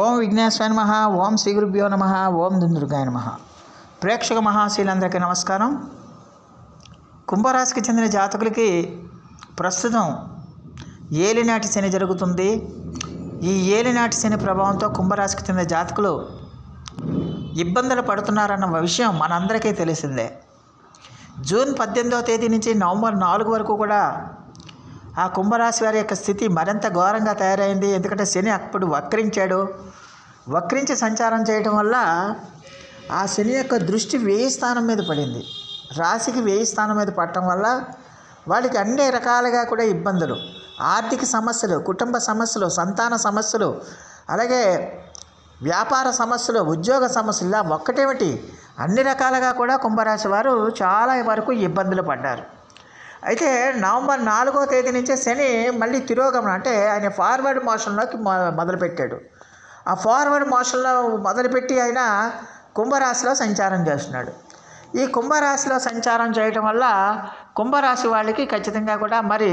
ఓం విఘ్నేశ్వరాయ నమః. ఓం శ్రీ గురుభ్యో నమః. ఓం దుందుర్గాయ నమః. ప్రేక్షక మహాశీలందరికీ నమస్కారం. కుంభరాశికి చెందిన జాతకులకి ప్రస్తుతం ఏలినాటి శని జరుగుతుంది. ఈ ఏలినాటి శని ప్రభావంతో కుంభరాశికి చెందిన జాతకులు ఇబ్బందులు పడుతున్నారన్న విషయం మనందరికీ తెలిసిందే. జూన్ 18వ తేదీ నుంచి నవంబర్ 4 వరకు కూడా ఆ కుంభరాశి వారి యొక్క స్థితి మరింత ఘోరంగా తయారైంది. ఎందుకంటే శని అప్పుడు వక్రించి సంచారం చేయడం వల్ల ఆ శని యొక్క దృష్టి 1000 స్థానం మీద పడింది. రాశికి 1000 స్థానం మీద పడటం వల్ల వాళ్ళకి అన్ని రకాలుగా కూడా ఇబ్బందులు, ఆర్థిక సమస్యలు, కుటుంబ సమస్యలు, సంతాన సమస్యలు, అలాగే వ్యాపార సమస్యలు, ఉద్యోగ సమస్యలు, ఇలా ఒక్కటేమిటి అన్ని రకాలుగా కూడా కుంభరాశి వారు చాలా వరకు ఇబ్బందులు పడ్డారు. అయితే నవంబర్ 4వ తేదీ నుంచే శని మళ్ళీ తిరోగమనం, అంటే ఆయన ఫార్వర్డ్ మోషన్లోకి మొదలుపెట్టాడు. ఆ ఫార్వర్డ్ మోషన్లో మొదలుపెట్టి ఆయన కుంభరాశిలో సంచారం చేస్తున్నాడు. ఈ కుంభరాశిలో సంచారం చేయటం వల్ల కుంభరాశి వాళ్ళకి ఖచ్చితంగా కూడా మరి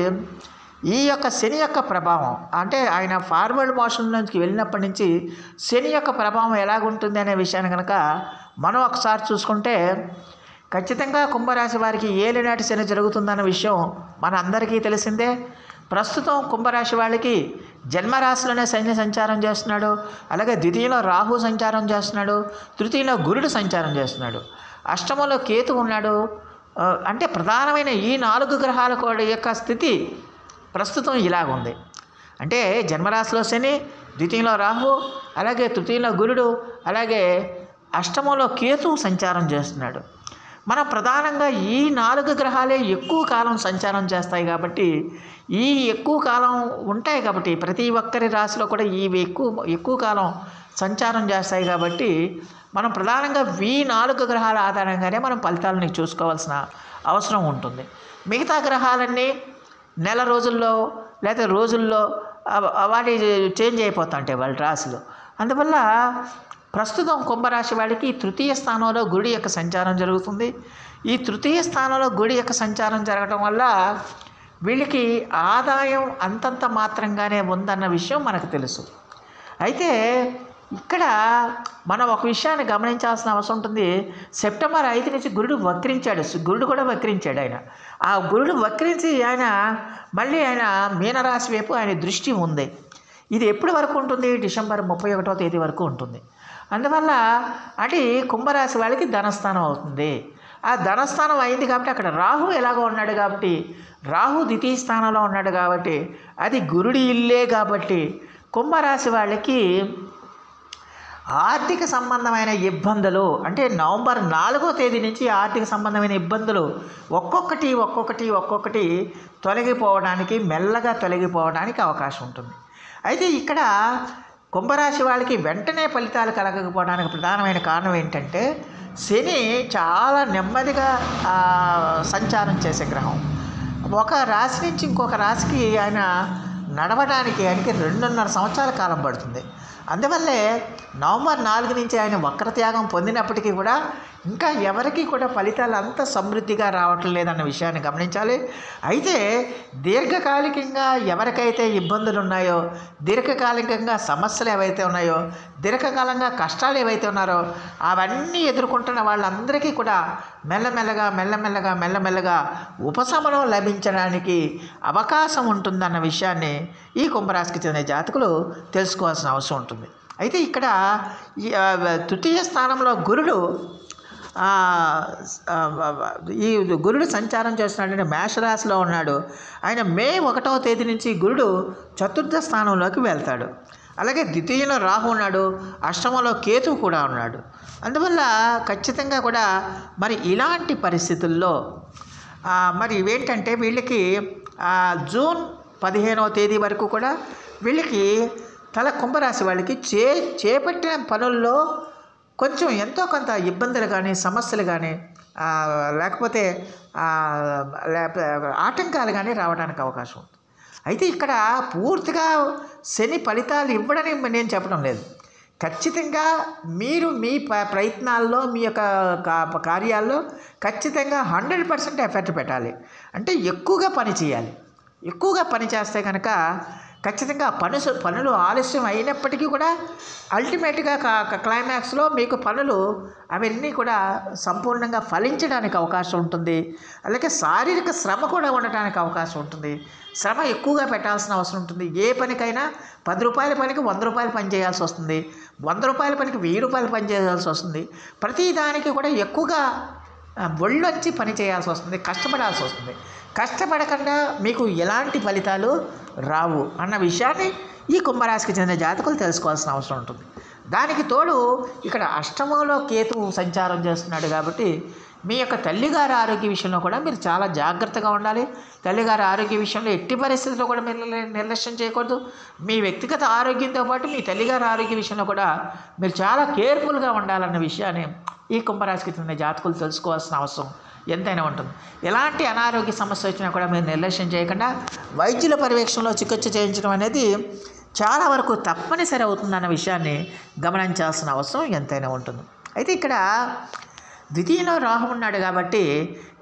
ఈ యొక్క శని యొక్క ప్రభావం, అంటే ఆయన ఫార్వర్డ్ మోషన్లోకి వెళ్ళినప్పటి నుంచి శని యొక్క ప్రభావం ఎలాగుంటుంది అనే విషయాన్ని కనుక మనం ఒకసారి చూసుకుంటే ఖచ్చితంగా కుంభరాశి వారికి ఏలినాటి శని జరుగుతుందన్న విషయం మన అందరికీ తెలిసిందే. ప్రస్తుతం కుంభరాశి వాళ్ళకి జన్మరాశిలోనే శని సంచారం చేస్తున్నాడు. అలాగే ద్వితీయంలో రాహు సంచారం చేస్తున్నాడు. తృతీయంలో గురుడు సంచారం చేస్తున్నాడు. అష్టమంలో కేతు ఉన్నాడు. అంటే ప్రధానమైన ఈ 4 గ్రహాల యొక్క స్థితి ప్రస్తుతం ఇలాగుంది. అంటే జన్మరాశిలో శని, ద్వితీయంలో రాహు, అలాగే తృతీయంలో గురుడు, అలాగే అష్టమంలో కేతు సంచారం చేస్తున్నాడు. మనం ప్రధానంగా ఈ 4 గ్రహాలే ఎక్కువ కాలం సంచారం చేస్తాయి కాబట్టి, ఈ ఎక్కువ కాలం ఉంటాయి కాబట్టి ప్రతి ఒక్కరి రాశిలో కూడా ఇవి ఎక్కువ కాలం సంచారం చేస్తాయి కాబట్టి మనం ప్రధానంగా ఈ 4 గ్రహాల ఆధారంగానే మనం ఫలితాలని చూసుకోవాల్సిన అవసరం ఉంటుంది. మిగతా గ్రహాలన్నీ నెల రోజుల్లో లేదా రోజుల్లో వాటి చేంజ్ అయిపోతుంటాయి వాళ్ళ రాశిలో. అందువల్ల ప్రస్తుతం కుంభరాశి వాళ్ళకి తృతీయ స్థానంలో గుడి యొక్క సంచారం జరుగుతుంది. ఈ తృతీయ స్థానంలో గుడి యొక్క సంచారం జరగడం వల్ల వీళ్ళకి ఆదాయం అంతంత మాత్రంగానే ఉందన్న విషయం మనకు తెలుసు. అయితే ఇక్కడ మనం ఒక విషయాన్ని గమనించాల్సిన అవసరం ఉంటుంది. సెప్టెంబర్ 5 నుంచి గురుడు వక్రించాడు. గురుడు కూడా వక్రించాడు. ఆ గురుడు వక్రించి మళ్ళీ ఆయన మీనరాశి వైపు ఆయన దృష్టి ఉంది. ఇది ఎప్పటి వరకు ఉంటుంది? డిసెంబర్ 31వ తేదీ వరకు ఉంటుంది. అందువల్ల అది కుంభరాశి వాళ్ళకి ధనస్థానం అవుతుంది. ఆ ధనస్థానం అయింది కాబట్టి అక్కడ రాహు ఎలాగో ఉన్నాడు కాబట్టి, రాహు ద్వితీయ స్థానంలో ఉన్నాడు కాబట్టి, అది గురుడి ఇల్లే కాబట్టి కుంభరాశి వాళ్ళకి ఆర్థిక సంబంధమైన ఇబ్బందులు, అంటే నవంబర్ 4వ తేదీ నుంచి ఆర్థిక సంబంధమైన ఇబ్బందులు ఒక్కొక్కటి తొలగిపోవడానికి, మెల్లగా తొలగిపోవడానికి అవకాశం ఉంటుంది. అయితే ఇక్కడ కుంభరాశి వాళ్ళకి వెంటనే ఫలితాలు కలగకపోవడానికి ప్రధానమైన కారణం ఏంటంటే శని చాలా నెమ్మదిగా సంచారం చేసే గ్రహం. ఒక రాశి నుంచి ఇంకొక రాశికి ఆయన నడవడానికి ఆయనకి 2.5 సంవత్సరాల కాలం పడుతుంది. అందువల్లే నవంబర్ 4 నుంచి ఆయన వక్రత్యాగం పొందినప్పటికీ కూడా ఇంకా ఎవరికి కూడా ఫలితాలు అంత సమృద్ధిగా రావటం లేదన్న విషయాన్ని గమనించాలి. అయితే దీర్ఘకాలికంగా ఎవరికైతే ఇబ్బందులు ఉన్నాయో, దీర్ఘకాలికంగా సమస్యలు ఏవైతే ఉన్నాయో, దీర్ఘకాలంగా కష్టాలు ఏవైతే ఉన్నారో అవన్నీ ఎదుర్కొంటున్న వాళ్ళందరికీ కూడా మెల్లమెల్లగా ఉపశమనం లభించడానికి అవకాశం ఉంటుందన్న విషయాన్ని ఈ కుంభరాశికి చెందిన జాతకులు తెలుసుకోవాల్సిన అవసరం ఉంటుంది. అయితే ఇక్కడ తృతీయ స్థానంలో ఈ గురుడు సంచారం చేస్తున్నాడంటే మేషరాశిలో ఉన్నాడు. ఆయన మే 1వ తేదీ నుంచి గురుడు చతుర్థ స్థానంలోకి వెళ్తాడు. అలాగే ద్వితీయంలో రాహు ఉన్నాడు, అష్టమంలో కేతువు కూడా ఉన్నాడు. అందువల్ల ఖచ్చితంగా కూడా మరి ఇలాంటి పరిస్థితుల్లో మరి ఇవేంటంటే వీళ్ళకి జూన్ 15వ తేదీ వరకు కూడా వీళ్ళకి కుంభరాశి వాళ్ళకి చేపట్టిన పనుల్లో కొంచెం ఎంతో కొంత ఇబ్బందులు కానీ, సమస్యలు కానీ, లేకపోతే ఆటంకాలు కానీ రావడానికి అవకాశం ఉంది. అయితే ఇక్కడ పూర్తిగా శని ఫలితాలు ఇవ్వడని నేను చెప్పడం లేదు. ఖచ్చితంగా మీరు మీ ప్రయత్నాల్లో, మీ యొక్క కార్యాల్లో ఖచ్చితంగా 100% ఎఫర్ట్ పెట్టాలి. అంటే ఎక్కువగా పని చేయాలి. ఎక్కువగా పని చేస్తే కనుక ఖచ్చితంగా పనులు ఆలస్యం అయినప్పటికీ కూడా అల్టిమేట్గా క్లైమాక్స్లో మీకు పనులు అవన్నీ కూడా సంపూర్ణంగా ఫలించడానికి అవకాశం ఉంటుంది. అలాగే శారీరక శ్రమ కూడా ఉండటానికి అవకాశం ఉంటుంది. శ్రమ ఎక్కువగా పెట్టాల్సిన అవసరం ఉంటుంది. ఏ పనికైనా 10 రూపాయల పనికి 100 రూపాయలు పని చేయాల్సి వస్తుంది. 100 రూపాయల పనికి 1000 రూపాయలు పని చేయాల్సి వస్తుంది. ప్రతి దానికి కూడా ఎక్కువగా ఒళ్ళొంచి పని చేయాల్సి వస్తుంది, కష్టపడాల్సి వస్తుంది. కష్టపడకుండా మీకు ఎలాంటి ఫలితాలు రావు అన్న విషయాన్ని ఈ కుంభరాశికి చెందిన జాతకులు తెలుసుకోవాల్సిన అవసరం ఉంటుంది. దానికి తోడు ఇక్కడ అష్టమంలో కేతువు సంచారం చేస్తున్నాడు కాబట్టి మీ యొక్క తల్లిగారి ఆరోగ్య విషయంలో కూడా మీరు చాలా జాగ్రత్తగా ఉండాలి. తల్లిగారి ఆరోగ్య విషయంలో ఎట్టి పరిస్థితుల్లో కూడా మీరు నిర్లక్ష్యం చేయకూడదు. మీ వ్యక్తిగత ఆరోగ్యంతో పాటు మీ తల్లిగారి ఆరోగ్య విషయంలో కూడా మీరు చాలా కేర్ఫుల్గా ఉండాలన్న విషయాన్ని ఈ కుంభరాశికి చెందిన జాతకులు తెలుసుకోవాల్సిన అవసరం ఎంతైనా ఉంటుంది. ఎలాంటి అనారోగ్య సమస్య వచ్చినా కూడా మీరు నిర్లక్ష్యం చేయకుండా వైద్యుల పర్యవేక్షణలో చికిత్స చేయించడం అనేది చాలా వరకు తప్పనిసరి అవుతుందన్న విషయాన్ని గమనించాల్సిన అవసరం ఎంతైనా ఉంటుంది. అయితే ఇక్కడ ద్వితీయంలో రాహు ఉన్నాడు కాబట్టి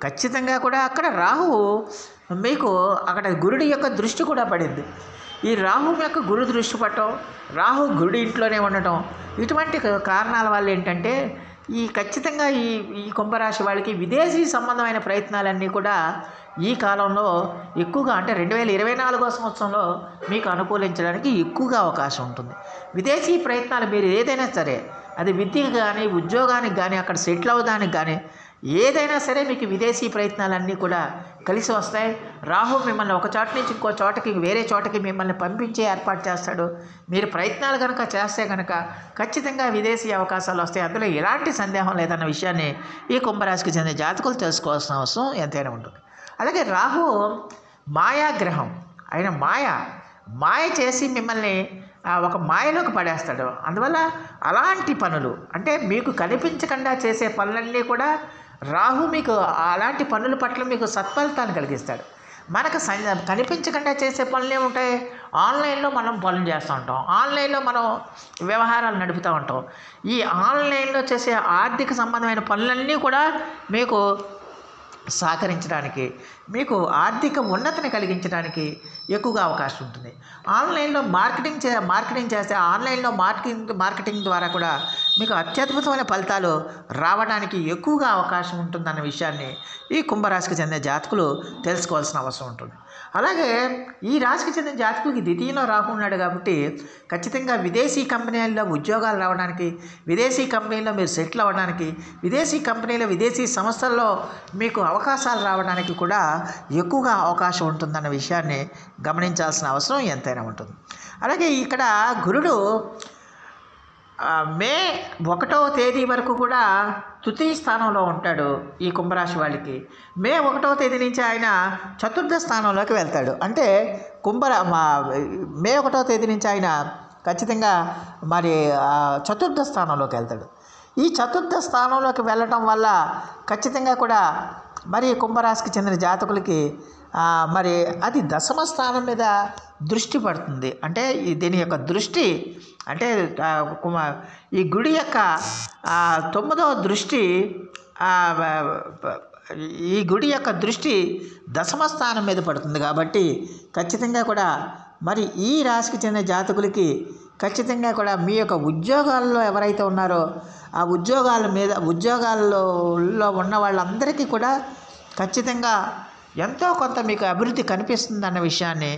ఖచ్చితంగా కూడా అక్కడ రాహువు మీకు అక్కడ గురుడి యొక్క దృష్టి కూడా పడింది. ఈ రాహు యొక్క గురు దృష్టి పట్టడం, రాహు గురుడి ఇంట్లోనే ఉండటం, ఇటువంటి కారణాల వల్ల ఏంటంటే ఖచ్చితంగా ఈ కుంభరాశి వాళ్ళకి విదేశీ సంబంధమైన ప్రయత్నాలన్నీ కూడా ఈ కాలంలో ఎక్కువగా అంటే 2024వ సంవత్సరంలో మీకు అనుకూలించడానికి ఎక్కువగా అవకాశం ఉంటుంది. విదేశీ ప్రయత్నాలు మీరు ఏదైనా సరే, అది విద్యకు కానీ ఉద్యోగానికి కానీ అక్కడ సెటిల్ అవ్వడానికి కానీ ఏదైనా సరే మీకు విదేశీ ప్రయత్నాలన్నీ కూడా కలిసి వస్తాయి. రాహు మిమ్మల్ని ఒక చోట నుంచి ఇంకో చోటకి వేరే చోటకి మిమ్మల్ని పంపించే ఏర్పాటు చేస్తాడు. మీరు ప్రయత్నాలు కనుక చేస్తే కనుక ఖచ్చితంగా విదేశీ అవకాశాలు వస్తాయి. అందులో ఎలాంటి సందేహం లేదన్న విషయాన్ని ఈ కుంభరాశికి చెందిన జాతకులు తెలుసుకోవాల్సిన అవసరం ఎంతైనా ఉంటుంది. అలాగే రాహు మాయాగ్రహం, ఆయన మాయ చేసి మిమ్మల్ని ఒక మాయలోకి పడేస్తాడు. అందువల్ల అలాంటి పనులు అంటే మీకు కనిపించకుండా చేసే పనులన్నీ కూడా రాహు మీకు అలాంటి పనుల పట్ల మీకు సత్ఫలితాన్ని కలిగిస్తాడు. మనకు కనిపించకుండా చేసే పనులు ఏముంటాయి? ఆన్లైన్లో మనం పనులు చేస్తూ ఉంటాం, ఆన్లైన్లో మనం వ్యవహారాలు నడుపుతూ ఉంటాం. ఈ ఆన్లైన్లో చేసే ఆర్థిక సంబంధమైన పనులన్నీ కూడా మీకు సహకరించడానికి, మీకు ఆర్థిక ఉన్నతిని కలిగించడానికి ఎక్కువగా అవకాశం ఉంటుంది. ఆన్లైన్లో మార్కెటింగ్ చేస్తే ఆన్లైన్లో మార్కెటింగ్ ద్వారా కూడా మీకు అత్యద్భుతమైన ఫలితాలు రావడానికి ఎక్కువగా అవకాశం ఉంటుందన్న విషయాన్ని ఈ కుంభరాశికి చెందిన జాతకులు తెలుసుకోవాల్సిన అవసరం ఉంటుంది. అలాగే ఈ రాశికి చెందిన జాతకులకి ద్వితీయంలో రాహు ఉన్నాడు కాబట్టి ఖచ్చితంగా విదేశీ కంపెనీల్లో ఉద్యోగాలు రావడానికి, విదేశీ కంపెనీల్లో మీరు సెటిల్ అవ్వడానికి, విదేశీ కంపెనీలో విదేశీ సంస్థల్లో మీకు అవకాశాలు రావడానికి కూడా ఎక్కువగా అవకాశం ఉంటుందన్న విషయాన్ని గమనించాల్సిన అవసరం ఎంతైనా ఉంటుంది. అలాగే ఇక్కడ గురుడు మే 1వ తేదీ వరకు కూడా తృతీయ స్థానంలో ఉంటాడు ఈ కుంభరాశి వాళ్ళకి. మే 1వ తేదీ నుంచి ఆయన చతుర్థ స్థానంలోకి వెళ్తాడు. అంటే మే 1వ తేదీ నుంచి ఆయన ఖచ్చితంగా మరి చతుర్థ స్థానంలోకి వెళ్తాడు. ఈ చతుర్థ స్థానంలోకి వెళ్ళటం వల్ల ఖచ్చితంగా కూడా మరి కుంభరాశికి చెందిన జాతకులకి మరి అది దశమ స్థానం మీద దృష్టి పడుతుంది. అంటే దీని యొక్క దృష్టి అంటే ఈ గుడి యొక్క 9వ దృష్టి, ఈ గుడి యొక్క దృష్టి దశమ స్థానం మీద పడుతుంది. కాబట్టి ఖచ్చితంగా కూడా మరి ఈ రాశికి చెందిన జాతకులకి ఖచ్చితంగా కూడా మీ యొక్క ఉద్యోగాల్లో ఎవరైతే ఉన్నారో ఆ ఉద్యోగాల్లో ఉన్న వాళ్ళందరికీ కూడా ఖచ్చితంగా ఎంతో కొంత మీకు అభివృద్ధి కనిపిస్తుందన్న విషయాన్ని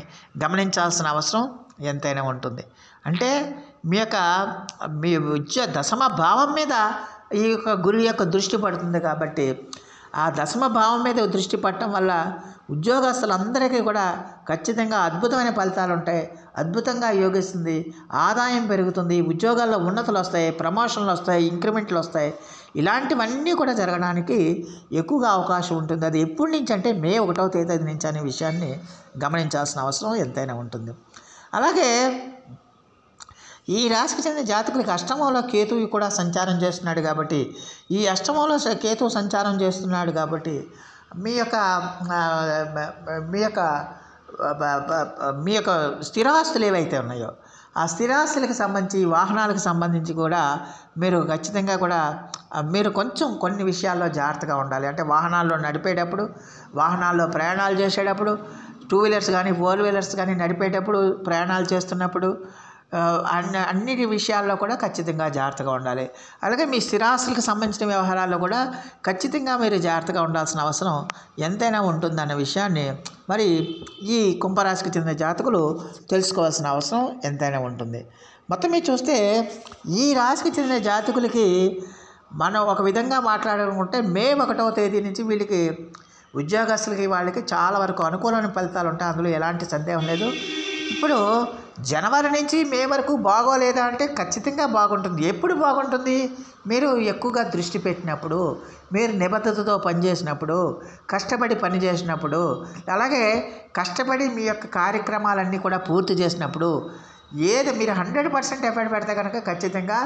గమనించాల్సిన అవసరం ఎంతైనా ఉంటుంది. అంటే మీ దశమ భావం మీద ఈ యొక్క గురి యొక్క దృష్టి పడుతుంది. కాబట్టి ఆ దశమ భావం మీద దృష్టి పడటం వల్ల ఉద్యోగస్తులందరికీ కూడా ఖచ్చితంగా అద్భుతమైన ఫలితాలు ఉంటాయి. అద్భుతంగా యోగిస్తుంది, ఆదాయం పెరుగుతుంది, ఉద్యోగాల్లో ఉన్నతులు వస్తాయి, ప్రమోషన్లు వస్తాయి, ఇంక్రిమెంట్లు వస్తాయి. ఇలాంటివన్నీ కూడా జరగడానికి ఎక్కువగా అవకాశం ఉంటుంది. అది ఎప్పటి నుంచి అంటే మే 1వ తేదీ నుంచి అనే విషయాన్ని గమనించాల్సిన అవసరం ఎంతైనా ఉంటుంది. అలాగే ఈ రాశికి చెందిన జాతకులకి అష్టమంలో కేతువు కూడా సంచారం చేస్తున్నాడు కాబట్టి ఈ అష్టమంలో కేతువు సంచారం చేస్తున్నాడు కాబట్టి మీ యొక్క స్థిరాస్తులు ఏవైతే ఉన్నాయో ఆ స్థిరాస్తులకు సంబంధించి వాహనాలకు సంబంధించి కూడా మీరు ఖచ్చితంగా కూడా మీరు కొన్ని విషయాల్లో జాగ్రత్తగా ఉండాలి. అంటే వాహనాల్లో నడిపేటప్పుడు, వాహనాల్లో ప్రయాణాలు చేసేటప్పుడు టూ వీలర్స్ కానీ 4 వీలర్స్ కానీ నడిపేటప్పుడు, ప్రయాణాలు చేస్తున్నప్పుడు అన్నిటి విషయాల్లో కూడా ఖచ్చితంగా జాగ్రత్తగా ఉండాలి. అలాగే మీ స్థిరాస్తులకు సంబంధించిన వ్యవహారాల్లో కూడా ఖచ్చితంగా మీరు జాగ్రత్తగా ఉండాల్సిన అవసరం ఎంతైనా ఉంటుందన్న విషయాన్ని మరి ఈ కుంభరాశికి చెందిన జాతకులు తెలుసుకోవాల్సిన అవసరం ఎంతైనా ఉంటుంది. మొత్తం మీరు చూస్తే ఈ రాశికి చెందిన జాతకులకి మనం ఒక విధంగా మాట్లాడాలనుకుంటే మే 1వ తేదీ నుంచి వీళ్ళకి ఉద్యోగస్తులకి వాళ్ళకి చాలా వరకు అనుకూలమైన ఫలితాలు ఉంటాయి. అందులో ఎలాంటి సందేహం లేదు. ఇప్పుడు జనవరి నుంచి మే వరకు బాగోలేదా అంటే ఖచ్చితంగా బాగుంటుంది. ఎప్పుడు బాగుంటుంది? మీరు ఎక్కువగా దృష్టి పెట్టినప్పుడు, మీరు నిబద్ధతతో పనిచేసినప్పుడు, కష్టపడి పని చేసినప్పుడు, అలాగే కష్టపడి మీ యొక్క కార్యక్రమాలన్నీ కూడా పూర్తి చేసినప్పుడు, ఏది మీరు 100% ఎఫర్ట్ పెడితే కనుక ఖచ్చితంగా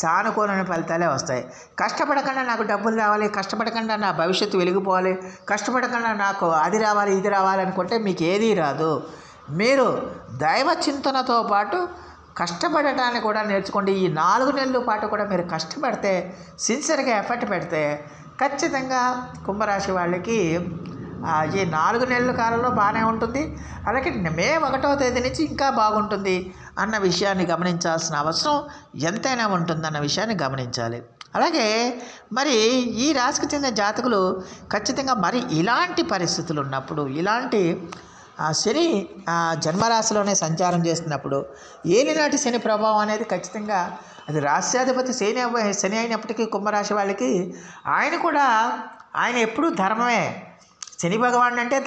సానుకూలమైన ఫలితాలే వస్తాయి. కష్టపడకుండా నాకు డబ్బులు రావాలి, కష్టపడకుండా నా భవిష్యత్తు వెలిగిపోవాలి, కష్టపడకుండా నాకు అది రావాలి ఇది రావాలి అనుకుంటే మీకు ఏదీ రాదు. మీరు దైవ చింతనతో పాటు కష్టపడటాన్ని కూడా నేర్చుకోండి. ఈ 4 నెలల పాటు కూడా మీరు కష్టపడితే, సిన్సియర్గా ఎఫర్ట్ పెడితే ఖచ్చితంగా కుంభరాశి వాళ్ళకి ఈ 4 నెలల కాలంలో బాగానే ఉంటుంది. అలాగే మే 1వ తేదీ నుంచి ఇంకా బాగుంటుంది అన్న విషయాన్ని గమనించాల్సిన అవసరం ఎంతైనా ఉంటుందన్న విషయాన్ని గమనించాలి. అలాగే మరి ఈ రాశికి చెందిన జాతకులు ఖచ్చితంగా మరి ఇలాంటి పరిస్థితులు ఉన్నప్పుడు, ఇలాంటి శని జన్మరాశిలోనే సంచారం చేస్తున్నప్పుడు ఏలినాటి శని ప్రభావం అనేది ఖచ్చితంగా అది రాశ్యాధిపతి శని అయినప్పటికీ కుంభరాశి వాళ్ళకి ఆయన ఎప్పుడూ ధర్మమే. శని భగవానుడు అంటే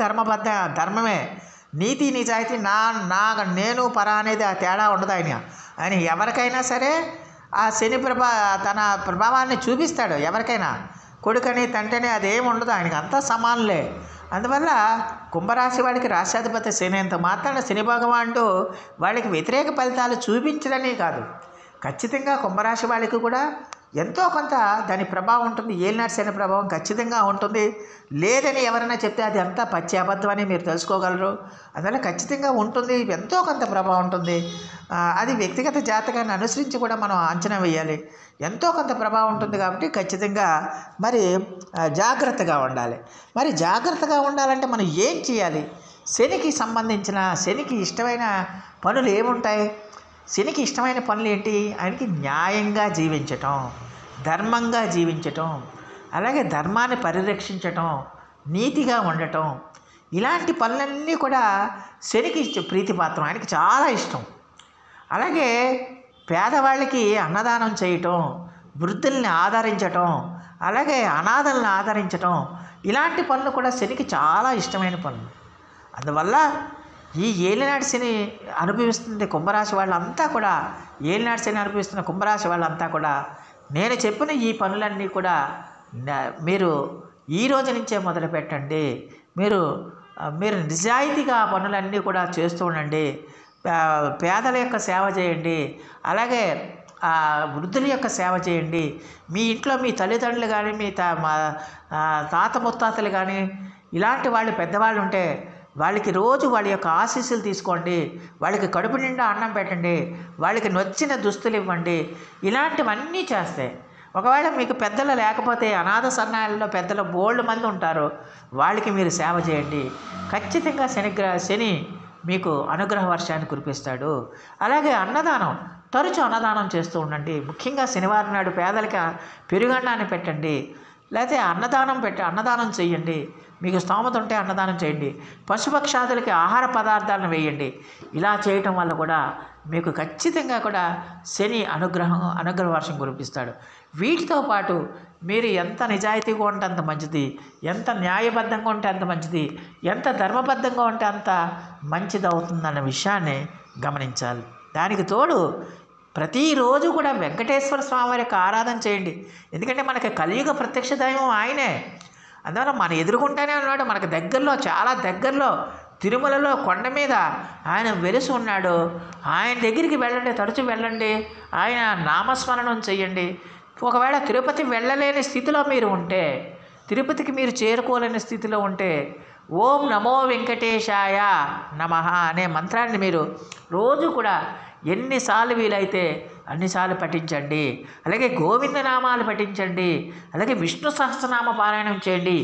ధర్మమే, నీతి నిజాయితీ, నేను పరా అనేది ఆ తేడా ఉండదు. ఆయన ఎవరికైనా సరే ఆ శని తన ప్రభావాన్ని చూపిస్తాడు. ఎవరికైనా కొడుకని తండ్రిని అదేమి ఉండదు, ఆయనకి అంతా సమానులే. అందువల్ల కుంభరాశి వాడికి రాశ్యాధిపతి శని అంత మాత్రాన శని భగవానుడు వాళ్ళకి వ్యతిరేక ఫలితాలు చూపించడమే కాదు, ఖచ్చితంగా కుంభరాశి వాళ్ళకి కూడా ఎంతో కొంత దాని ప్రభావం ఉంటుంది. ఏలినాటి శని ప్రభావం ఖచ్చితంగా ఉంటుంది. లేదని ఎవరైనా చెప్తే అది అంతా పచ్చి అబద్ధం అని మీరు తెలుసుకోగలరు. అందువల్ల ఖచ్చితంగా ఉంటుంది, ఎంతో కొంత ప్రభావం ఉంటుంది. అది వ్యక్తిగత జాతకాన్ని అనుసరించి కూడా మనం అంచనా వేయాలి. ఎంతో కొంత ప్రభావం ఉంటుంది కాబట్టి ఖచ్చితంగా మరి జాగ్రత్తగా ఉండాలి. మరి జాగ్రత్తగా ఉండాలంటే మనం ఏం చేయాలి? శనికి ఇష్టమైన పనులు ఏముంటాయి? శనికి ఇష్టమైన పనులు ఏంటి? ఆయనకి న్యాయంగా జీవించటం, ధర్మంగా జీవించటం, అలాగే ధర్మాన్ని పరిరక్షించటం, నీతిగా ఉండటం, ఇలాంటి పనులన్నీ కూడా శనికి ప్రీతిపాత్రం, ఆయనకి చాలా ఇష్టం. అలాగే పేదవాళ్ళకి అన్నదానం చేయటం, వృద్ధుల్ని ఆదరించటం, అలాగే అనాథల్ని ఆదరించటం, ఇలాంటి పనులు కూడా శనికి చాలా ఇష్టమైన పనులు. అందువల్ల ఈ ఏలినాటి శని అనుభవిస్తుంది కుంభరాశి వాళ్ళంతా కూడా, ఏలినాటి శని అనుభవిస్తున్న కుంభరాశి వాళ్ళంతా కూడా నేను చెప్పిన ఈ పనులన్నీ కూడా మీరు ఈ రోజు నుంచే మొదలు పెట్టండి. మీరు నిజాయితీగా ఆ పనులన్నీ కూడా చేస్తూ ఉండండి. పేదల యొక్క సేవ చేయండి, అలాగే వృద్ధుల యొక్క సేవ చేయండి. మీ ఇంట్లో మీ తల్లిదండ్రులు కానీ, మీ తాత ముత్తాతలు కానీ, ఇలాంటి వాళ్ళు పెద్దవాళ్ళు ఉంటే వాళ్ళకి రోజు వాళ్ళ యొక్క ఆశీస్సులు తీసుకోండి. వాళ్ళకి కడుపు నిండా అన్నం పెట్టండి, వాళ్ళకి నచ్చిన దుస్తులు ఇవ్వండి. ఇలాంటివన్నీ చేస్తే, ఒకవేళ మీకు పెద్దలు లేకపోతే అనాథ సన్నాయాలలో పెద్దలు బోల్డ్ మంది ఉంటారు, వాళ్ళకి మీరు సేవ చేయండి. ఖచ్చితంగా శని మీకు అనుగ్రహ వర్షాన్ని కురిపిస్తాడు. అలాగే తరచూ అన్నదానం చేస్తూ ఉండండి. ముఖ్యంగా శనివారం నాడు పేదలకి పెరుగన్నాన్ని పెట్టండి, లేకపోతే అన్నదానం చేయండి. మీకు స్తోమత ఉంటే అన్నదానం చేయండి. పశుపక్షాదులకి ఆహార పదార్థాలను వేయండి. ఇలా చేయటం వల్ల కూడా మీకు ఖచ్చితంగా కూడా శని అనుగ్రహ వర్షం కురిపిస్తాడు. వీటితో పాటు మీరు ఎంత నిజాయితీగా ఉంటే అంత మంచిది, ఎంత న్యాయబద్ధంగా ఉంటే అంత మంచిది, ఎంత ధర్మబద్ధంగా ఉంటే అంత మంచిది అవుతుందన్న విషయాన్ని గమనించాలి. దానికి తోడు ప్రతిరోజు కూడా వెంకటేశ్వర స్వామి వారి యొక్క ఆరాధన చేయండి. ఎందుకంటే మనకి కలియుగ ప్రత్యక్ష దైవం ఆయనే. అందువల్ల మన ఎదుర్కొంటూనే ఉన్నాడు. మనకు చాలా దగ్గరలో తిరుమలలో కొండ మీద ఆయన వెలిసి ఉన్నాడు. ఆయన దగ్గరికి వెళ్ళండి, తరచూ వెళ్ళండి, ఆయన నామస్మరణం చెయ్యండి. ఒకవేళ తిరుపతి వెళ్ళలేని స్థితిలో మీరు ఉంటే, తిరుపతికి మీరు చేరుకోలేని స్థితిలో ఉంటే, ఓం నమో వెంకటేశాయ నమః అనే మంత్రాన్ని మీరు రోజు కూడా ఎన్నిసార్లు వీలైతే అన్నిసార్లు పఠించండి. అలాగే గోవిందనామాలు పఠించండి. అలాగే విష్ణు సహస్రనామ పారాయణం చేయండి.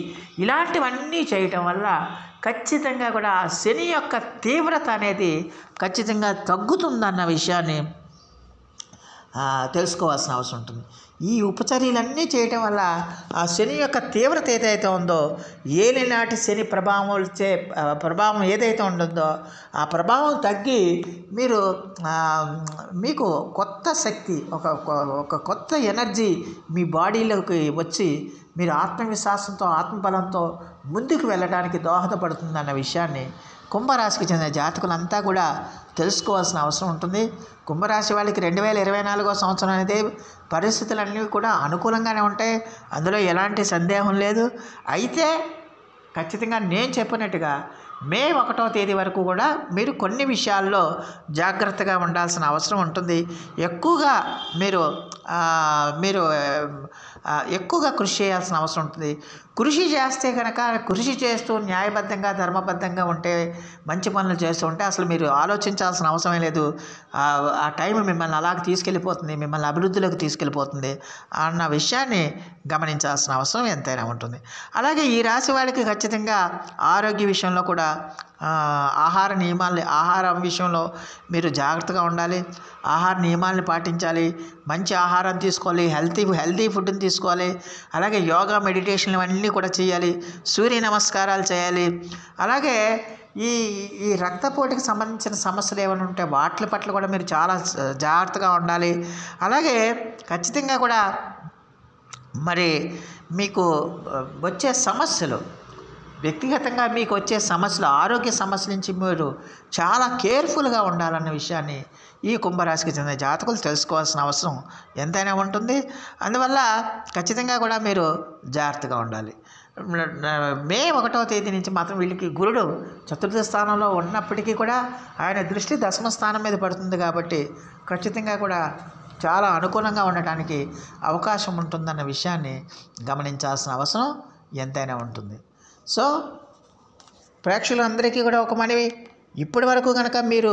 ఇలాంటివన్నీ చేయటం వల్ల ఖచ్చితంగా కూడా ఆ శని యొక్క తీవ్రత అనేది ఖచ్చితంగా తగ్గుతుందన్న విషయాన్ని తెలుసుకోవాల్సిన అవసరం ఉంటుంది. ఈ ఉపచర్యలన్నీ చేయటం వల్ల ఆ శని యొక్క తీవ్రత ఏదైతే ఉందో, ఏలినాటి శని ప్రభావం ఏదైతే ఉంటుందో ఆ ప్రభావం తగ్గి మీకు కొత్త శక్తి, ఒక కొత్త ఎనర్జీ మీ బాడీలోకి వచ్చి మీరు ఆత్మవిశ్వాసంతో ఆత్మబలంతో ముందుకు వెళ్ళడానికి దోహదపడుతుందన్న విషయాన్ని కుంభరాశికి చెందిన జాతకులంతా కూడా తెలుసుకోవాల్సిన అవసరం ఉంటుంది. కుంభరాశి వాళ్ళకి 2024 సంవత్సరం అనేది పరిస్థితులన్నీ కూడా అనుకూలంగానే ఉంటాయి. అందులో ఎలాంటి సందేహం లేదు. అయితే ఖచ్చితంగా నేను చెప్పినట్టుగా మే 1వ తేదీ వరకు కూడా మీరు కొన్ని విషయాల్లో జాగ్రత్తగా ఉండాల్సిన అవసరం ఉంటుంది. ఎక్కువగా కృషి చేయాల్సిన అవసరం ఉంటుంది. కృషి చేస్తే కనుక కృషి చేస్తూ న్యాయబద్ధంగా ధర్మబద్ధంగా ఉంటే మంచి పనులు చేస్తూ ఉంటే అసలు మీరు ఆలోచించాల్సిన అవసరమే లేదు. ఆ టైం మిమ్మల్ని అలాగ తీసుకెళ్ళిపోతుంది, మిమ్మల్ని అభివృద్ధిలోకి తీసుకెళ్ళిపోతుంది అన్న విషయాన్ని గమనించాల్సిన అవసరం ఎంతైనా ఉంటుంది. అలాగే ఈ రాశి వారికి ఖచ్చితంగా ఆరోగ్య విషయంలో కూడా ఆహారం విషయంలో మీరు జాగ్రత్తగా ఉండాలి. ఆహార నియమాలను పాటించాలి. మంచి ఆహారం తీసుకోవాలి. హెల్తీ ఫుడ్ని తీసుకోవాలి. అలాగే యోగా, మెడిటేషన్ ఇవన్నీ కూడా చేయాలి. సూర్య నమస్కారాలు చేయాలి. అలాగే ఈ రక్తపోటుకి సంబంధించిన సమస్యలు ఏమైనా ఉంటే వాటి పట్ల కూడా మీరు చాలా జాగ్రత్తగా ఉండాలి. అలాగే ఖచ్చితంగా కూడా మీకు వచ్చే సమస్యలు, వ్యక్తిగతంగా మీకు వచ్చే సమస్యలు, ఆరోగ్య సమస్యల నుంచి మీరు చాలా కేర్ఫుల్గా ఉండాలన్న విషయాన్ని ఈ కుంభరాశికి చెందిన జాతకులు తెలుసుకోవాల్సిన అవసరం ఎంతైనా ఉంటుంది. అందువల్ల ఖచ్చితంగా కూడా మీరు జాగ్రత్తగా ఉండాలి. మే 1వ తేదీ నుంచి మాత్రం వీళ్ళకి గురుడు చతుర్థ స్థానంలో ఉన్నప్పటికీ కూడా ఆయన దృష్టి దశమ స్థానం మీద పడుతుంది కాబట్టి ఖచ్చితంగా కూడా చాలా అనుకూలంగా ఉండటానికి అవకాశం ఉంటుందన్న విషయాన్ని గమనించాల్సిన అవసరం ఎంతైనా ఉంటుంది. సో ప్రేక్షకులందరికీ కూడా ఒక మనవి, ఇప్పటి వరకు కనుక మీరు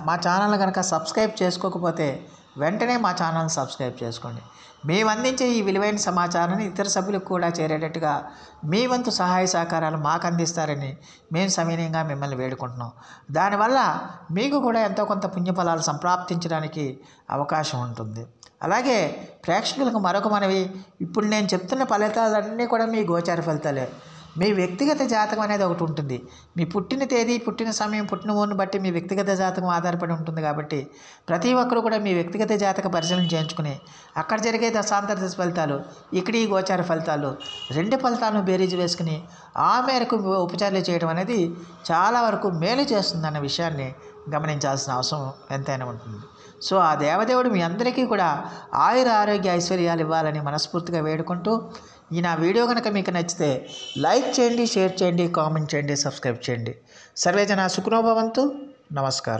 మా ఛానల్ కనుక సబ్స్క్రైబ్ చేసుకోకపోతే వెంటనే మా ఛానల్ని సబ్స్క్రైబ్ చేసుకోండి. మేము అందించే ఈ విలువైన సమాచారాన్ని ఇతర సభ్యులకు కూడా చేరేటట్టుగా మీ వంతు సహాయ సహకారాలు మాకు అందిస్తారని మేము సవినయంగా మిమ్మల్ని వేడుకుంటున్నాం. దానివల్ల మీకు కూడా ఎంతో కొంత పుణ్యఫలాలు సంప్రాప్తించడానికి అవకాశం ఉంటుంది. అలాగే ప్రేక్షకులకు మరొక మనవి, ఇప్పుడు నేను చెప్తున్న ఫలితాలన్నీ కూడా మీ గోచార ఫలితాలే. మీ వ్యక్తిగత జాతకం అనేది ఒకటి ఉంటుంది. మీ పుట్టిన తేదీ, పుట్టిన సమయం, పుట్టిన ఊరిని బట్టి మీ వ్యక్తిగత జాతకం ఆధారపడి ఉంటుంది. కాబట్టి ప్రతి ఒక్కరూ కూడా మీ వ్యక్తిగత జాతక పరిశీలన చేయించుకుని అక్కడ జరిగే దశాంతర దశ ఫలితాలు, ఇక్కడ ఈ గోచార ఫలితాలు, రెండు ఫలితాలను బేరీజు వేసుకుని ఆ మేరకు ఉపచారాలు చేయడం అనేది చాలా వరకు మేలు చేస్తుందన్న విషయాన్ని గమనించాల్సిన అవసరం ఎంతైనా ఉంటుంది. సో ఆ దేవదేవుడు మీ అందరికీ కూడా ఆయుర ఆరోగ్య ఐశ్వర్యాలు ఇవ్వాలని మనస్ఫూర్తిగా వేడుకుంటూ, నా వీడియో కనుక మీకు నచ్చితే లైక్ చేయండి, షేర్ చేయండి, కామెంట్ చేయండి, సబ్స్క్రైబ్ చేయండి. సర్వేజన సుఖినో భవంతు. నమస్కారం.